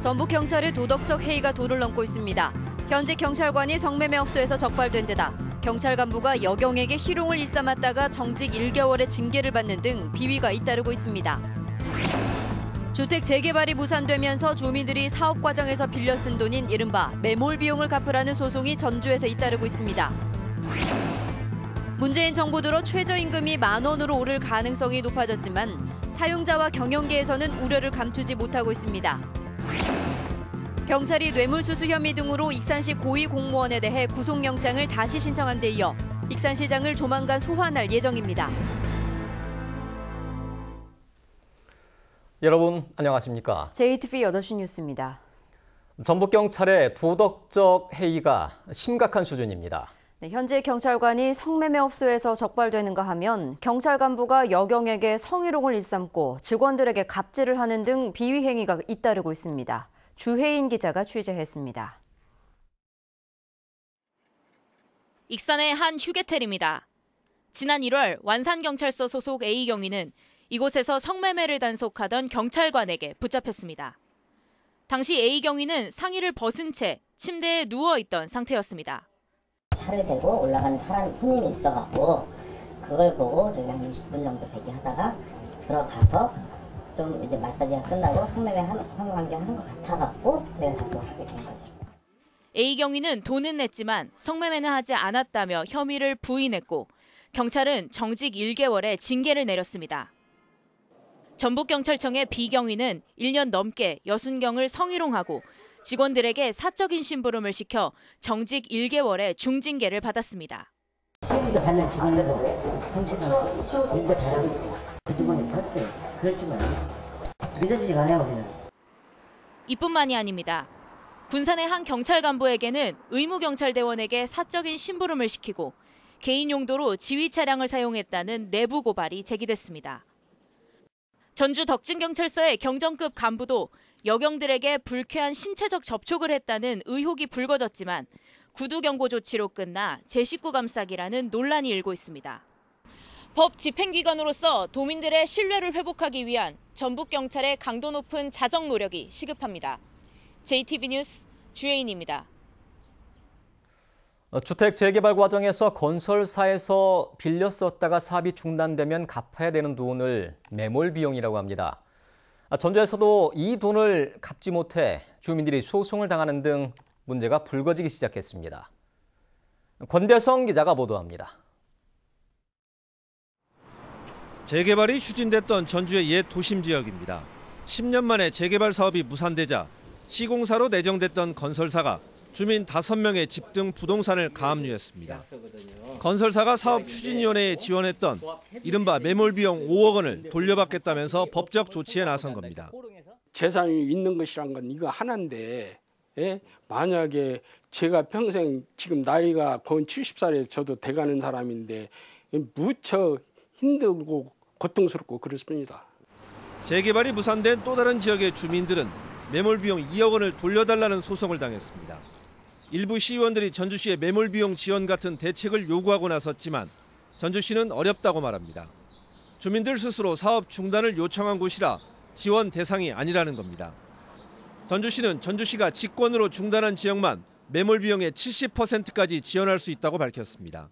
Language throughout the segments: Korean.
전북경찰의 도덕적 해이가 도를 넘고 있습니다. 현직 경찰관이 성매매 업소에서 적발된 데다 경찰 간부가 여경에게 희롱을 일삼았다가 정직 1개월의 징계를 받는 등 비위가 잇따르고 있습니다. 주택 재개발이 무산되면서 주민들이 사업 과정에서 빌려 쓴 돈인 이른바 매몰 비용을 갚으라는 소송이 전주에서 잇따르고 있습니다. 문재인 정부 들어 최저임금이 10,000원으로 오를 가능성이 높아졌지만 사용자와 경영계에서는 우려를 감추지 못하고 있습니다. 경찰이 뇌물수수 혐의 등으로 익산시 고위공무원에 대해 구속영장을 다시 신청한 데 이어 익산시장을 조만간 소환할 예정입니다. 여러분 안녕하십니까? JTV 8시 뉴스입니다. 전북경찰의 도덕적 해이가 심각한 수준입니다. 네, 현재 경찰관이 성매매 업소에서 적발되는가 하면 경찰 간부가 여경에게 성희롱을 일삼고 직원들에게 갑질을 하는 등 비위 행위가 잇따르고 있습니다. 주혜인 기자가 취재했습니다. 익산의 한 휴게텔입니다. 지난 1월 완산경찰서 소속 A 경위는 이곳에서 성매매를 단속하던 경찰관에게 붙잡혔습니다. 당시 A 경위는 상의를 벗은 채 침대에 누워있던 상태였습니다. 차를 대고 올라가는 사람 손님이 있어갖고 그걸 보고 저희 한 20분 정도 대기하다가 들어가서 좀 이제 마사지가 끝나고 성매매 성관계 하는 것 같아갖고 저희가 단속하게 된 거죠. A 경위는 돈은 냈지만 성매매는 하지 않았다며 혐의를 부인했고 경찰은 정직 1개월의 징계를 내렸습니다. 전북경찰청의 B 경위는 1년 넘게 여순경을 성희롱하고 직원들에게 사적인 심부름을 시켜 정직 1개월의 중징계를 받았습니다. 시비도 받는 직원들도 정신을 일도 잘하고 그 직원이 절대 그럴지만 믿어지지가 않아요, 우리는. 이뿐만이 아닙니다. 군산의 한 경찰 간부에게는 의무경찰대원에게 사적인 심부름을 시키고 개인 용도로 지휘 차량을 사용했다는 내부 고발이 제기됐습니다. 전주 덕진경찰서의 경정급 간부도 여경들에게 불쾌한 신체적 접촉을 했다는 의혹이 불거졌지만 구두 경고 조치로 끝나 제 식구 감싸기라는 논란이 일고 있습니다. 법 집행기관으로서 도민들의 신뢰를 회복하기 위한 전북경찰의 강도 높은 자정 노력이 시급합니다. JTV 뉴스 주혜인입니다. 주택 재개발 과정에서 건설사에서 빌려 썼다가 사업이 중단되면 갚아야 되는 돈을 매몰 비용이라고 합니다. 전주에서도 이 돈을 갚지 못해 주민들이 소송을 당하는 등 문제가 불거지기 시작했습니다. 권대성 기자가 보도합니다. 재개발이 추진됐던 전주의 옛 도심 지역입니다. 10년 만에 재개발 사업이 무산되자 시공사로 내정됐던 건설사가 주민 5명의 집 등 부동산을 가압류했습니다. 건설사가 사업추진위원회에 지원했던 이른바 매몰 비용 5억 원을 돌려받겠다면서 법적 조치에 나선 겁니다. 재산이 있는 것이란 건 이거 하나인데 만약에 제가 평생 지금 나이가 거의 70살에 저도 돼가는 사람인데 무척 힘들고 고통스럽고 그렇습니다. 재개발이 무산된 또 다른 지역의 주민들은 매몰 비용 2억 원을 돌려달라는 소송을 당했습니다. 일부 시의원들이 전주시의 매몰 비용 지원 같은 대책을 요구하고 나섰지만 전주시는 어렵다고 말합니다. 주민들 스스로 사업 중단을 요청한 곳이라 지원 대상이 아니라는 겁니다. 전주시는 전주시가 직권으로 중단한 지역만 매몰 비용의 70%까지 지원할 수 있다고 밝혔습니다.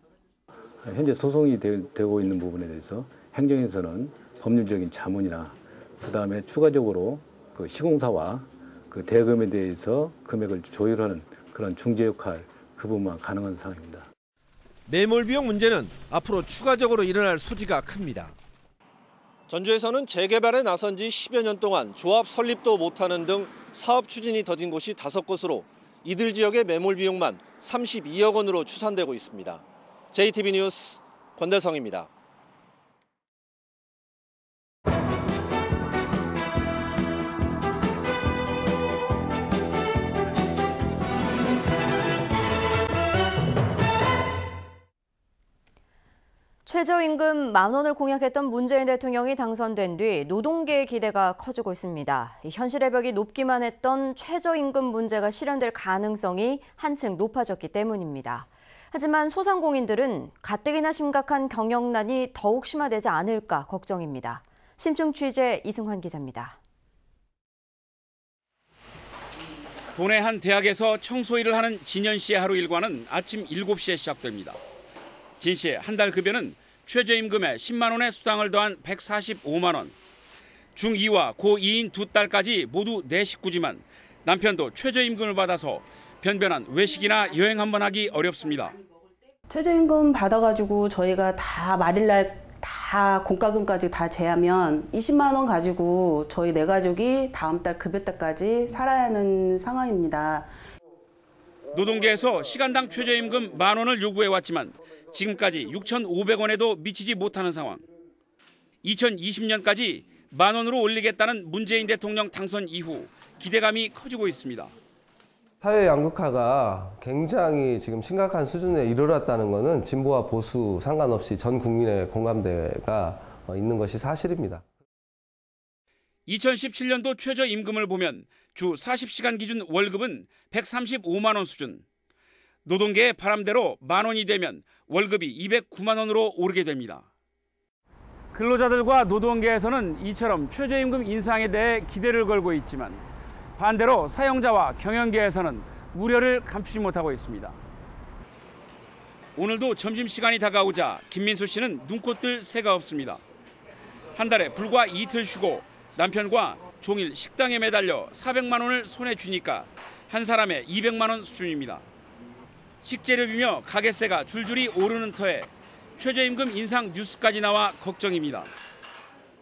현재 소송이 되고 있는 부분에 대해서 행정에서는 법률적인 자문이나 그다음에 추가적으로 그 시공사와 그 대금에 대해서 금액을 조율하는 그런 중재 역할 그 부분만 가능한 상황입니다. 매몰 비용 문제는 앞으로 추가적으로 일어날 소지가 큽니다. 전주에서는 재개발에 나선 지 10여 년 동안 조합 설립도 못하는 등 사업 추진이 더딘 곳이 5곳으로 이들 지역의 매몰 비용만 32억 원으로 추산되고 있습니다. JTV 뉴스 권대성입니다. 최저임금 10,000원을 공약했던 문재인 대통령이 당선된 뒤 노동계의 기대가 커지고 있습니다. 현실의 벽이 높기만 했던 최저임금 문제가 실현될 가능성이 한층 높아졌기 때문입니다. 하지만 소상공인들은 가뜩이나 심각한 경영난이 더욱 심화되지 않을까 걱정입니다. 심층 취재 이승환 기자입니다. 도내 한 대학에서 청소 일을 하는 진현 씨의 하루 일과는 아침 7시에 시작됩니다. 진 씨의 한 달 급여는 최저임금에 10만 원의 수당을 더한 145만 원. 중2와 고2인 두 딸까지 모두 네 식구지만 남편도 최저임금을 받아서 변변한 외식이나 여행 한번 하기 어렵습니다. 최저임금 받아가지고 저희가 다 말일날 다 공과금까지 다 제하면 20만 원 가지고 저희 네 가족이 다음 달 급여 때까지 살아야 하는 상황입니다. 노동계에서 시간당 최저임금 1만 원을 요구해왔지만 지금까지 6,500원에도 미치지 못하는 상황. 2020년까지 1만 원으로 올리겠다는 문재인 대통령 당선 이후 기대감이 커지고 있습니다. 사회 양극화가 굉장히 지금 심각한 수준에 이르렀다는 것은 진보와 보수 상관없이 전 국민의 공감대가 있는 것이 사실입니다. 2017년도 최저임금을 보면 주 40시간 기준 월급은 135만 원 수준. 노동계의 바람대로 1만 원이 되면 월급이 209만 원으로 오르게 됩니다. 근로자들과 노동계에서는 이처럼 최저임금 인상에 대해 기대를 걸고 있지만 반대로 사용자와 경영계에서는 우려를 감추지 못하고 있습니다. 오늘도 점심시간이 다가오자 김민수 씨는 눈코 뜰 새가 없습니다. 한 달에 불과 이틀 쉬고 남편과 종일 식당에 매달려 400만 원을 손에 쥐니까 한 사람에 200만 원 수준입니다. 식재료비며 가게세가 줄줄이 오르는 터에 최저임금 인상 뉴스까지 나와 걱정입니다.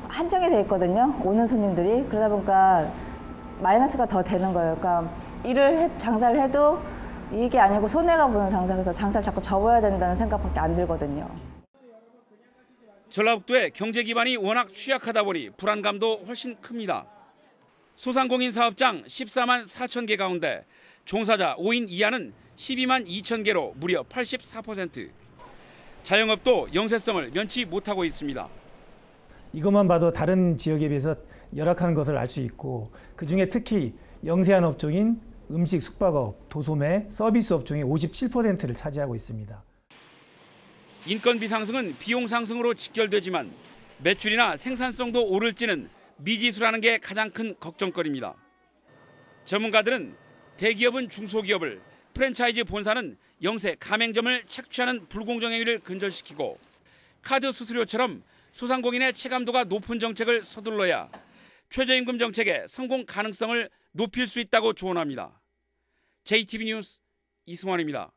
한정이 돼 있거든요. 오는 손님들이. 그러다 보니까 마이너스가 더 되는 거예요. 그러니까 장사를 해도 이익이 아니고 손해가 보는 장사에서 장사를 자꾸 접어야 된다는 생각밖에 안 들거든요. 전라북도의 경제 기반이 워낙 취약하다 보니 불안감도 훨씬 큽니다. 소상공인 사업장 14만 4천 개 가운데 종사자 5인 이하는 12만 2천 개로 무려 84%. 자영업도 영세성을 면치 못하고 있습니다. 이것만 봐도 다른 지역에 비해서 열악한 것을 알 수 있고 그중에 특히 영세한 업종인 음식, 숙박업, 도소매, 서비스 업종이 57%를 차지하고 있습니다. 인건비 상승은 비용 상승으로 직결되지만 매출이나 생산성도 오를지는 미지수라는 게 가장 큰 걱정거리입니다. 전문가들은 대기업은 중소기업을, 프랜차이즈 본사는 영세 가맹점을 착취하는 불공정 행위를 근절시키고 카드 수수료처럼 소상공인의 체감도가 높은 정책을 서둘러야 최저임금 정책의 성공 가능성을 높일 수 있다고 조언합니다. JTB 뉴스 이승환입니다.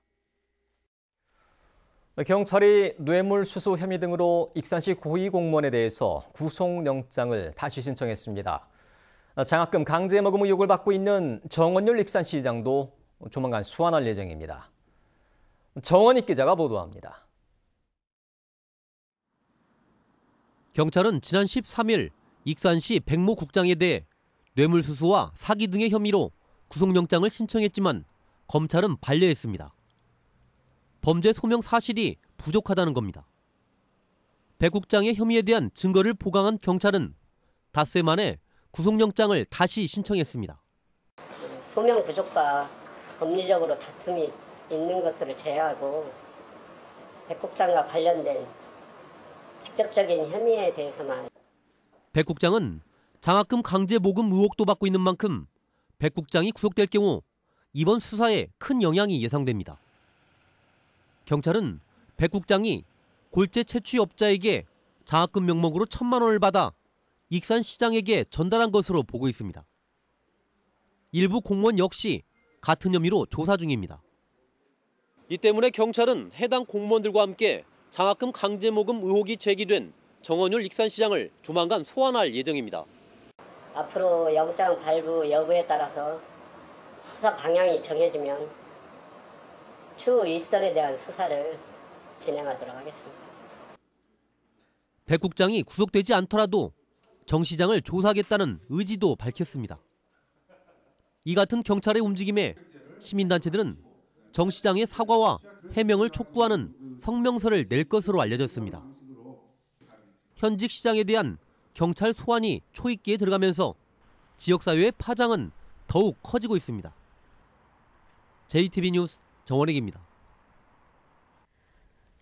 경찰이 뇌물수수 혐의 등으로 익산시 고위공무원에 대해서 구속영장을 다시 신청했습니다. 장학금 강제 먹음 의혹을 받고 있는 정원율 익산시장도 조만간 소환할 예정입니다. 정원익 기자가 보도합니다. 경찰은 지난 13일 익산시 백모 국장에 대해 뇌물수수와 사기 등의 혐의로 구속영장을 신청했지만 검찰은 반려했습니다. 범죄 소명 사실이 부족하다는 겁니다. 백 국장의 혐의에 대한 증거를 보강한 경찰은 닷새 만에 구속영장을 다시 신청했습니다. 소명 부족과 법리적으로 다툼이 있는 것들을 제외하고 백 국장과 관련된 직접적인 혐의에 대해서만. 백 국장은 장학금 강제 모금 의혹도 받고 있는 만큼 백 국장이 구속될 경우 이번 수사에 큰 영향이 예상됩니다. 경찰은 백 국장이 골재 채취업자에게 장학금 명목으로 1,000만 원을 받아 익산시장에게 전달한 것으로 보고 있습니다. 일부 공무원 역시 같은 혐의로 조사 중입니다. 이 때문에 경찰은 해당 공무원들과 함께 장학금 강제 모금 의혹이 제기된 정원율 익산시장을 조만간 소환할 예정입니다. 앞으로 영장 발부 여부에 따라서 수사 방향이 정해지면 추후 일선에 대한 수사를 진행하도록 하겠습니다. 백 국장이 구속되지 않더라도 정 시장을 조사하겠다는 의지도 밝혔습니다. 이 같은 경찰의 움직임에 시민단체들은 정 시장의 사과와 해명을 촉구하는 성명서를 낼 것으로 알려졌습니다. 현직 시장에 대한 경찰 소환이 초입기에 들어가면서 지역사회의 파장은 더욱 커지고 있습니다. JTB 뉴스 정원익입니다.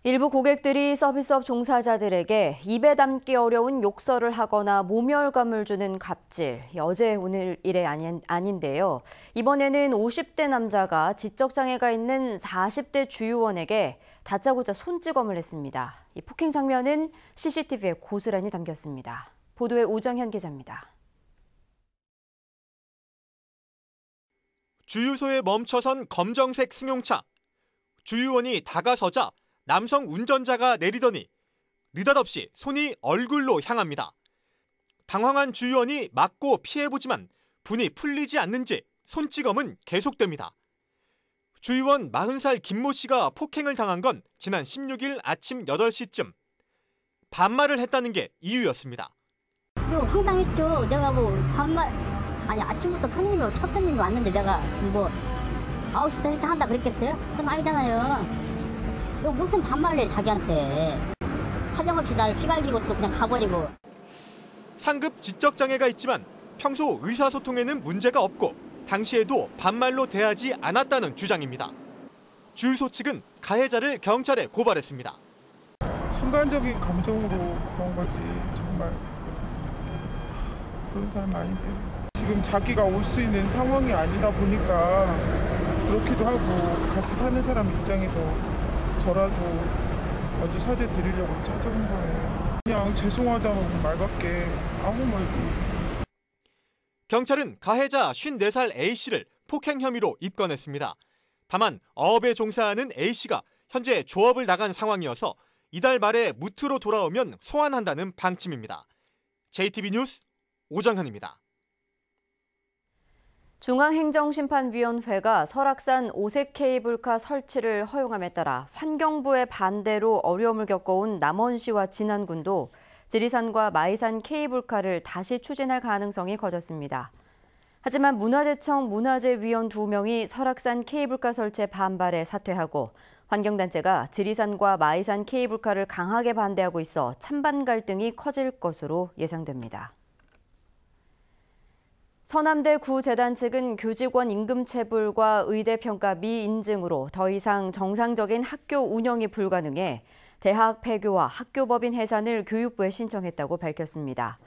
일부 고객들이 서비스업 종사자들에게 입에 담기 어려운 욕설을 하거나 모멸감을 주는 갑질, 어제 오늘 일이 아닌데요. 이번에는 50대 남자가 지적장애가 있는 40대 주유원에게 다짜고짜 손찌검을 했습니다. 이 폭행 장면은 CCTV에 고스란히 담겼습니다. 보도에 오정현 기자입니다. 주유소에 멈춰선 검정색 승용차. 주유원이 다가서자 남성 운전자가 내리더니 느닷없이 손이 얼굴로 향합니다. 당황한 주유원이 맞고 피해보지만 분이 풀리지 않는지 손찌검은 계속됩니다. 주유원 40살 김모 씨가 폭행을 당한 건 지난 16일 아침 8시쯤. 반말을 했다는 게 이유였습니다. 황당했죠. 내가 아니 아침부터 첫 손님이 왔는데 내가 9시부터 해장한다 그랬겠어요? 그건 아니잖아요. 너 무슨 반말을 해 자기한테. 사정없이 나를 시갈리고 또 그냥 가버리고. 상급 지적장애가 있지만 평소 의사소통에는 문제가 없고 당시에도 반말로 대하지 않았다는 주장입니다. 주유소 측은 가해자를 경찰에 고발했습니다. 순간적인 감정으로 그런 거지 정말 그런 사람 아닌데. 지금 자기가 올 수 있는 상황이 아니다 보니까 그렇기도 하고 같이 사는 사람 입장에서 저라도 먼저 사죄 드리려고 찾아온 거예요. 그냥 죄송하다는 말밖에 아무 말도. 경찰은 가해자 54살 A씨를 폭행 혐의로 입건했습니다. 다만 어업에 종사하는 A씨가 현재 조업을 나간 상황이어서 이달 말에 무트로 돌아오면 소환한다는 방침입니다. JTB 뉴스 오정현입니다. 중앙행정심판위원회가 설악산 오색 케이블카 설치를 허용함에 따라 환경부의 반대로 어려움을 겪어온 남원시와 진안군도 지리산과 마이산 케이블카를 다시 추진할 가능성이 커졌습니다. 하지만 문화재청 문화재위원 2명이 설악산 케이블카 설치에 반발해 사퇴하고 환경단체가 지리산과 마이산 케이블카를 강하게 반대하고 있어 찬반 갈등이 커질 것으로 예상됩니다. 서남대 구재단 측은 교직원 임금체불과 의대 평가 미인증으로 더 이상 정상적인 학교 운영이 불가능해 대학 폐교와 학교법인 해산을 교육부에 신청했다고 밝혔습니다.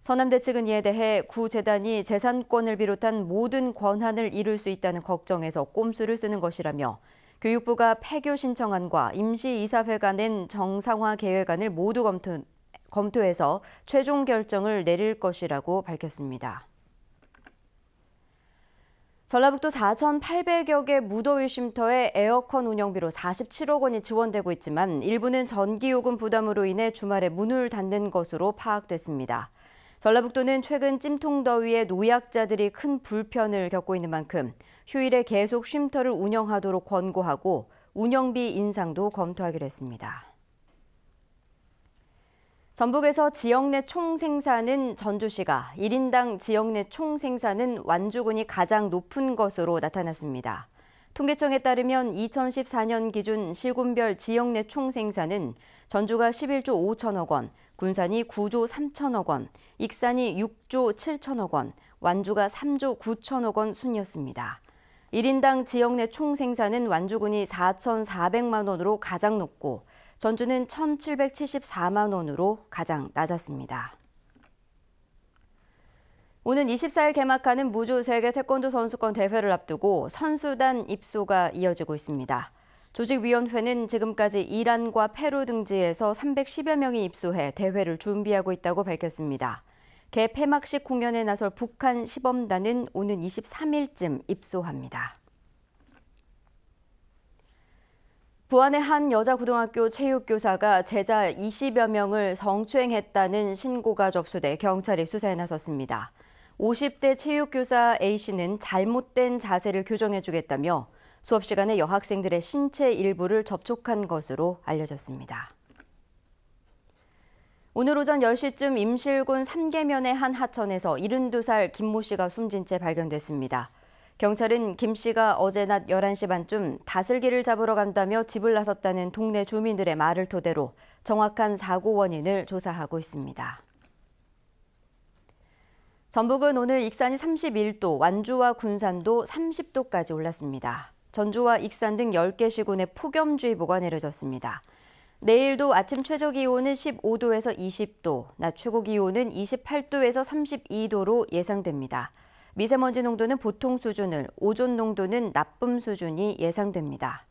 서남대 측은 이에 대해 구재단이 재산권을 비롯한 모든 권한을 잃을 수 있다는 걱정에서 꼼수를 쓰는 것이라며 교육부가 폐교 신청안과 임시이사회가 낸 정상화 계획안을 모두 검토해서 최종 결정을 내릴 것이라고 밝혔습니다. 전라북도 4,800여 개 무더위 쉼터에 에어컨 운영비로 47억 원이 지원되고 있지만 일부는 전기요금 부담으로 인해 주말에 문을 닫는 것으로 파악됐습니다. 전라북도는 최근 찜통더위에 노약자들이 큰 불편을 겪고 있는 만큼 휴일에 계속 쉼터를 운영하도록 권고하고 운영비 인상도 검토하기로 했습니다. 전북에서 지역 내 총생산은 전주시가, 1인당 지역 내 총생산은 완주군이 가장 높은 것으로 나타났습니다. 통계청에 따르면 2014년 기준 시군별 지역 내 총생산은 전주가 11조 5천억 원, 군산이 9조 3천억 원, 익산이 6조 7천억 원, 완주가 3조 9천억 원 순이었습니다. 1인당 지역 내 총생산은 완주군이 4,400만 원으로 가장 높고 전주는 1,774만 원으로 가장 낮았습니다. 오는 24일 개막하는 무주 세계 태권도 선수권 대회를 앞두고 선수단 입소가 이어지고 있습니다. 조직위원회는 지금까지 이란과 페루 등지에서 310여 명이 입소해 대회를 준비하고 있다고 밝혔습니다. 개폐막식 공연에 나설 북한 시범단은 오는 23일쯤 입소합니다. 부안의 한 여자 고등학교 체육교사가 제자 20여 명을 성추행했다는 신고가 접수돼 경찰이 수사에 나섰습니다. 50대 체육교사 A씨는 잘못된 자세를 교정해주겠다며 수업 시간에 여학생들의 신체 일부를 접촉한 것으로 알려졌습니다. 오늘 오전 10시쯤 임실군 삼계면의 한 하천에서 72살 김모 씨가 숨진 채 발견됐습니다. 경찰은 김 씨가 어제 낮 11시 반쯤 다슬기를 잡으러 간다며 집을 나섰다는 동네 주민들의 말을 토대로 정확한 사고 원인을 조사하고 있습니다. 전북은 오늘 익산이 31도, 완주와 군산도 30도까지 올랐습니다. 전주와 익산 등 10개 시군에 폭염주의보가 내려졌습니다. 내일도 아침 최저기온은 15도에서 20도, 낮 최고기온은 28도에서 32도로 예상됩니다. 미세먼지 농도는 보통 수준을, 오존 농도는 나쁨 수준이 예상됩니다.